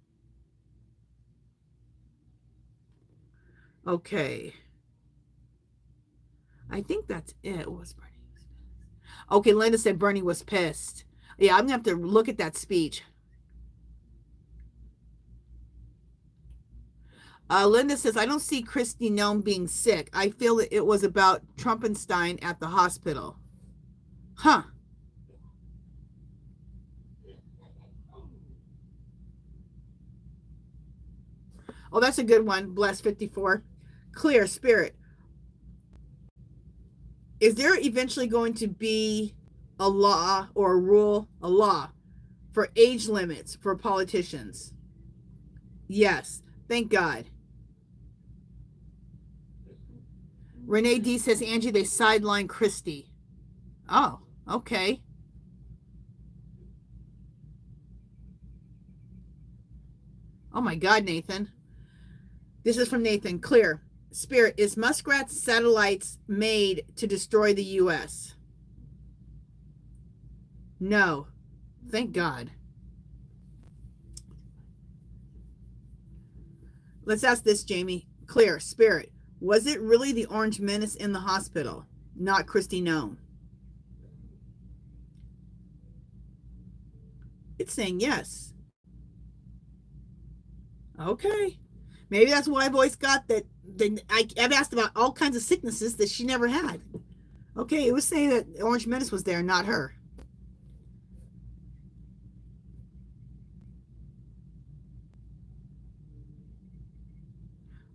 Speaker 1: Okay. I think that's it. What was Bernie? Okay, Linda said Bernie was pissed. Yeah, I'm going to have to look at that speech. Linda says, I don't see Christy Nome being sick. I feel that it was about Trumpenstein at the hospital. Huh. Oh, that's a good one. Bless 54. Clear spirit. Is there eventually going to be a law or a rule, a law for age limits for politicians? Yes. Thank God. Renee D says, Angie, they sideline Christie. Oh, okay. Oh my God, Nathan. This is from Nathan. Clear. Spirit, is Muskrat's satellites made to destroy the U.S.? No. Thank God. Let's ask this, Jamie. Clear. Spirit, was it really the Orange Menace in the hospital, not Christy Nome? It's saying yes. Okay. Maybe that's why I've always got that. I've asked about all kinds of sicknesses that she never had. Okay, it was saying that Orange Menace was there, not her.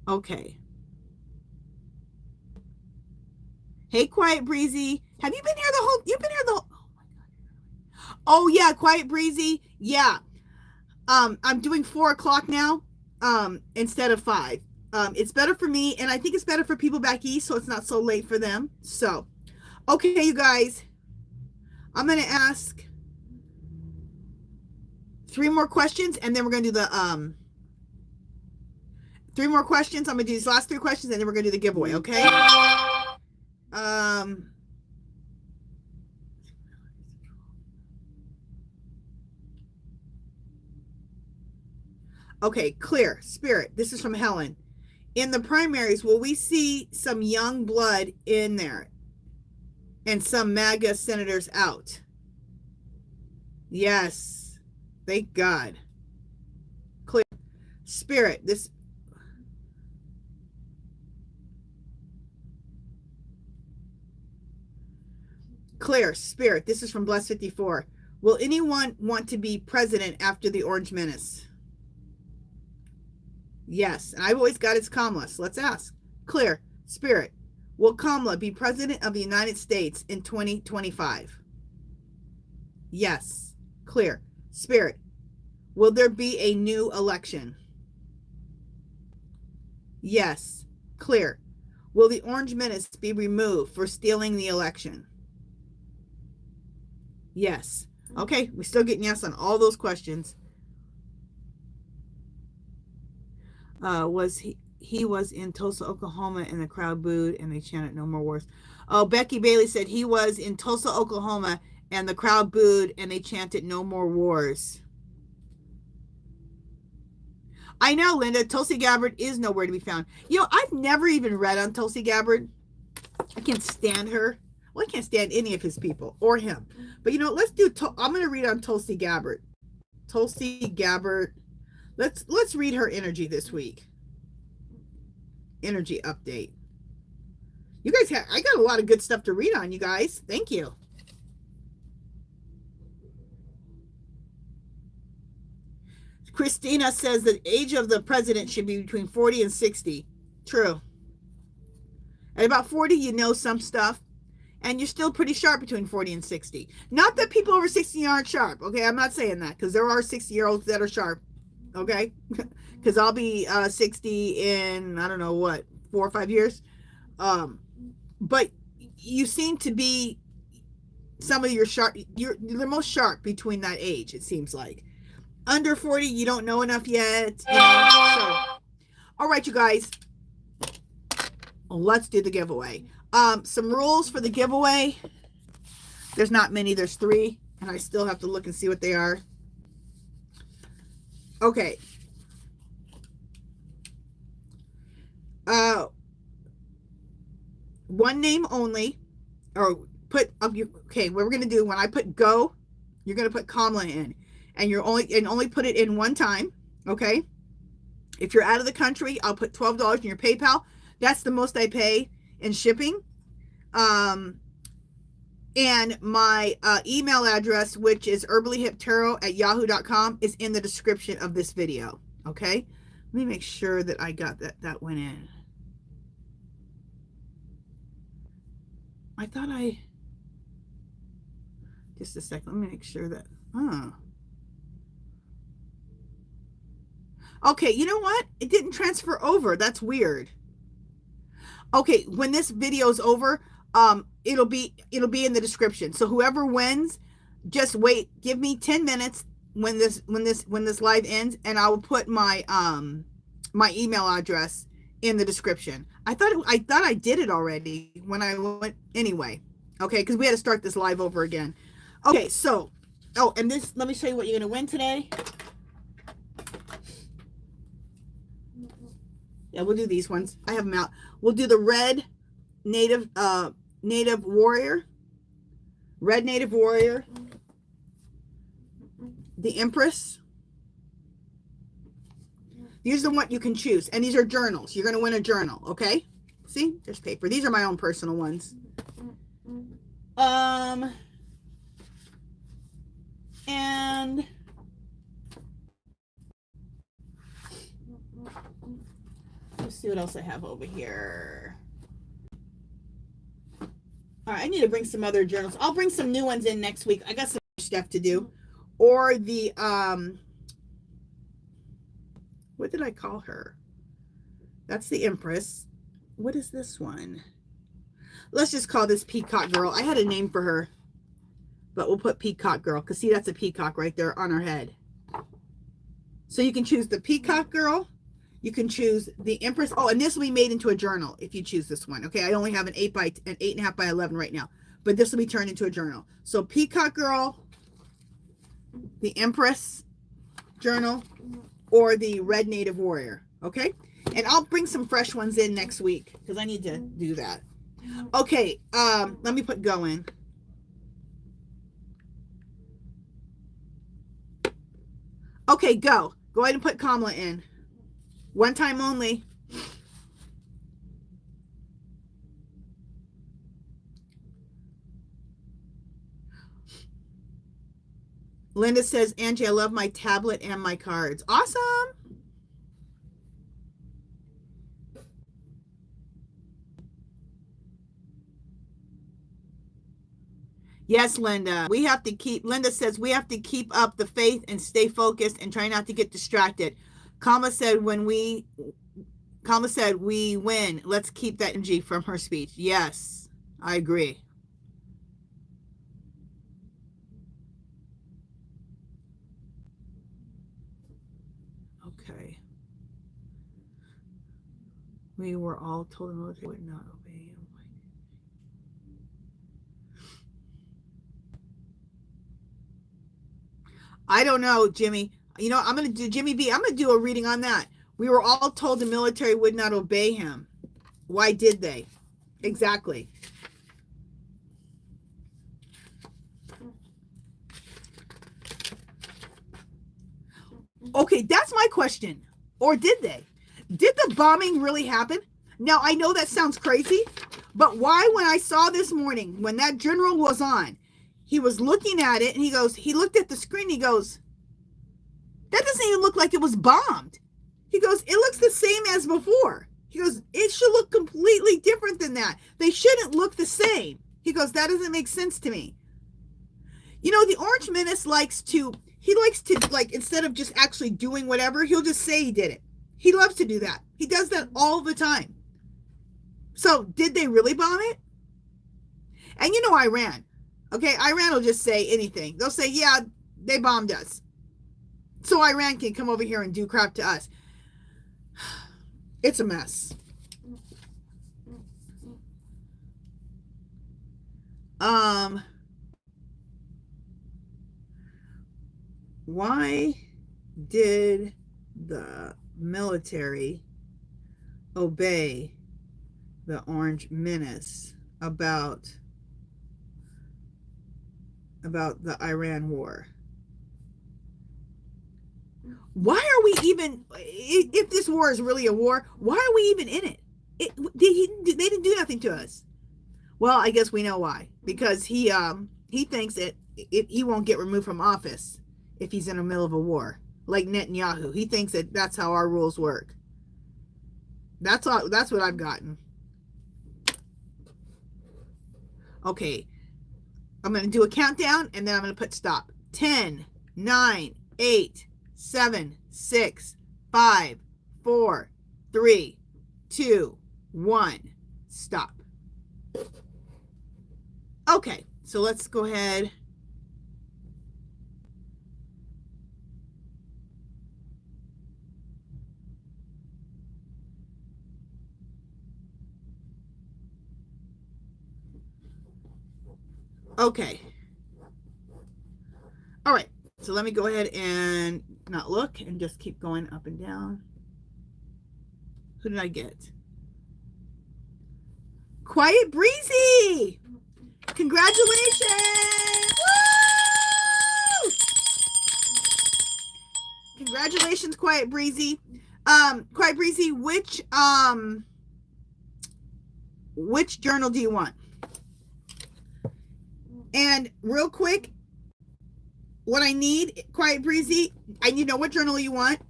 Speaker 1: Okay. Hey, Quiet Breezy. Have you been here the whole... You've been here the whole... Oh, my God. Oh, yeah, Quiet Breezy. Yeah. I'm doing 4 o'clock now instead of 5. It's better for me, and I think it's better for people back east, so it's not so late for them. So, okay, you guys. I'm going to ask 3 more questions, and then we're going to do the... 3 more questions. I'm going to do these last 3 questions, and then we're going to do the giveaway, okay? Okay, clear. Spirit, this is from Helen. In the primaries, will we see some young blood in there and some MAGA senators out? Yes. Thank God. Clear. Spirit, this... Clear. Spirit, this is from Bless 54. Will anyone want to be president after the Orange Menace? Yes, and I've always got it's KAMALA, so let's ask. Clear. Spirit, will KAMALA be president of the United States in 2025? Yes. Clear. Spirit, will there be a new election? Yes. Clear. Will the Orange Menace be removed for stealing the election? Yes. Okay, we're still getting yes on all those questions. Was he was in Tulsa, Oklahoma, and the crowd booed and they chanted no more wars. Oh, Becky Bailey said he was in Tulsa, Oklahoma, and the crowd booed and they chanted no more wars. I know, Linda. Tulsi Gabbard is nowhere to be found. You know, I've never even read on Tulsi Gabbard. I can't stand her. Well, I can't stand any of his people or him. But you know, let's do. I'm going to read on Tulsi Gabbard. Tulsi Gabbard. Let's read her energy this week. Energy update. You guys have. I got a lot of good stuff to read on, you guys. Thank you. Christina says the age of the president should be between 40 and 60. True. At about 40, you know some stuff. And you're still pretty sharp between 40 and 60. Not that people over 60 aren't sharp. Okay, I'm not saying that. Because there are 60-year-olds that are sharp. Okay? Because I'll be 60 in, I don't know what, 4 or 5 years. But you seem to be some of your sharp. You're the most sharp between that age, it seems like. Under 40, you don't know enough yet. You know? So, all right, you guys. Let's do the giveaway. Some rules for the giveaway. There's not many. There's 3. And I still have to look and see what they are. Okay. One name only. Or put... Okay, what we're going to do, when I put go, you're going to put KAMALA in. And you're only put it in one time. Okay? If you're out of the country, I'll put $12 in your PayPal. That's the most I pay in shipping. And my email address, which is HerballyHipTarot@yahoo.com, is in the description of this video. Okay? Let me make sure that I got that went in. I thought just a second. Let me make sure that, okay, you know what? It didn't transfer over. That's weird. Okay, when this video is over, it'll be in the description. So whoever wins, just wait. Give me 10 minutes when this live ends, and I will put my my email address in the description. I thought I did it already when I went anyway. Okay, because we had to start this live over again. Okay, so and this, let me show you what you're gonna win today. Yeah, we'll do these ones. I have them out. We'll do the red native warrior, red native warrior, the Empress. These are what you can choose, and these are journals. You're going to win a journal, okay? See, there's paper. These are my own personal ones. And let's see what else I have over here. All right, I need to bring some other journals. I'll bring some new ones in next week. I got some stuff to do. Or the what did I call her? That's the Empress. What is this one? Let's just call this Peacock Girl. I had a name for her, but we'll put Peacock Girl, because see, that's a peacock right there on her head. So you can choose the Peacock Girl. You can choose the Empress. Oh, and this will be made into a journal if you choose this one. Okay, I only have an 8.5 by 11 right now, but this will be turned into a journal. So Peacock Girl, the Empress journal, or the Red Native Warrior. Okay, and I'll bring some fresh ones in next week because I need to do that. Okay, let me put go in. Okay, go ahead and put Kamala in. One time only. Linda says, Angie, I love my tablet and my cards. Awesome. Yes, Linda. We have to keep, Linda says, we have to keep up the faith and stay focused and try not to get distracted. Kama said, we win. Let's keep that energy from her speech. Yes, I agree. Okay. We were all told the military would not obey him. I don't know, Jimmy. You know, I'm going to do Jimmy B. I'm going to do a reading on that. We were all told the military would not obey him. Why did they? Exactly. Okay, that's my question. Or did they? Did the bombing really happen? Now, I know that sounds crazy, but why, when I saw this morning, when that general was on, he was looking at it and he goes, he looked at the screen, he goes, that doesn't even look like it was bombed. He goes, it looks the same as before. He goes, it should look completely different than that. They shouldn't look the same. He goes, that doesn't make sense to me. You know, the Orange Menace likes to, like, instead of just actually doing whatever, he'll just say he did it. He loves to do that. He does that all the time. So did they really bomb it? And you know Iran. Okay, Iran will just say anything. They'll say, yeah, they bombed us. So Iran can come over here and do crap to us. It's a mess. Why did the military obey the Orange Menace about the Iran war? Why are we even, if this war is really a war, why are we even in it? They didn't do nothing to us. Well, I guess we know why. Because he thinks that he won't get removed from office if he's in the middle of a war. Like Netanyahu. He thinks that that's how our rules work. That's what I've gotten. Okay. I'm going to do a countdown and then I'm going to put stop. 10, 9, 8, 7, 6, 5, 4, 3, 2, 1. Stop. Okay, so let's go ahead. Okay. All right. So let me go ahead and not look and just keep going up and down. Who did I get? Quiet Breezy. Congratulations. Woo! Congratulations, Quiet Breezy. Quiet Breezy, which journal do you want? And real quick, what I need, Quiet Breezy, I need to know what journal you want.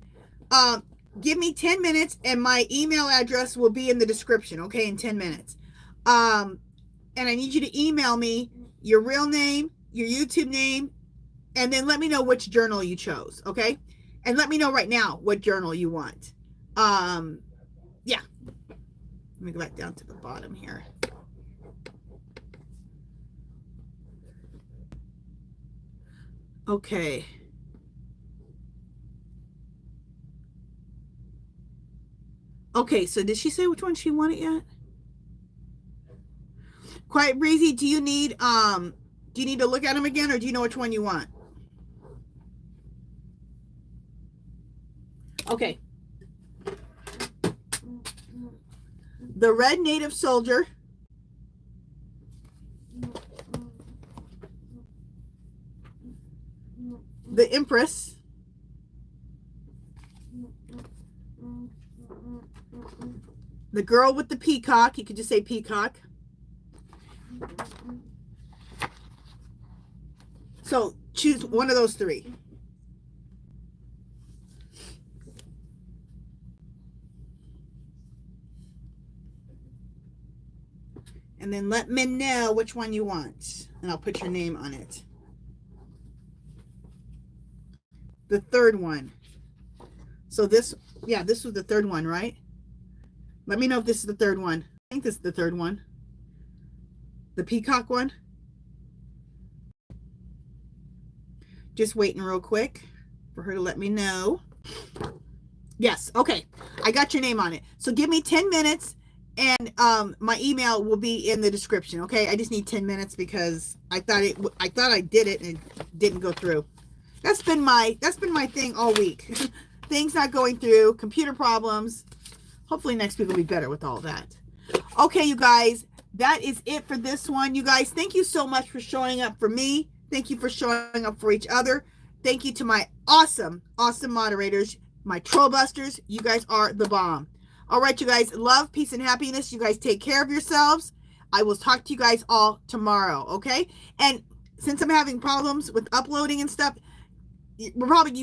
Speaker 1: Give me 10 minutes and my email address will be in the description, okay, in 10 minutes. And I need you to email me your real name, your YouTube name, and then let me know which journal you chose, okay? And let me know right now what journal you want. Yeah. Let me go back down to the bottom here. Okay. Okay, so did she say which one she wanted yet? Quiet Breezy, do you need to look at them again or do you know which one you want? Okay. The Red Native Soldier. The Empress. The Girl with the Peacock. You could just say Peacock. So choose one of those three. And then let me know which one you want. And I'll put your name on it. The third one. So this, yeah, this was the third one, right? Let me know if this is the third one. I think this is the third one. The peacock one. Just waiting real quick for her to let me know. Yes, okay. I got your name on it. So give me 10 minutes and my email will be in the description, okay? I just need 10 minutes because I thought I did it and it didn't go through. That's been my thing all week. Things not going through, computer problems. Hopefully next week will be better with all that. Okay, you guys, that is it for this one. You guys, thank you so much for showing up for me. Thank you for showing up for each other. Thank you to my awesome, awesome moderators, my troll busters. You guys are the bomb. All right, you guys, love, peace, and happiness. You guys take care of yourselves. I will talk to you guys all tomorrow, okay? And since I'm having problems with uploading and stuff, you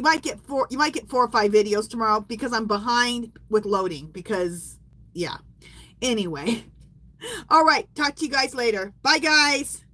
Speaker 1: might get 4 or 5 videos tomorrow because I'm behind with loading because, yeah. Anyway. All right, talk to you guys later. Bye, guys.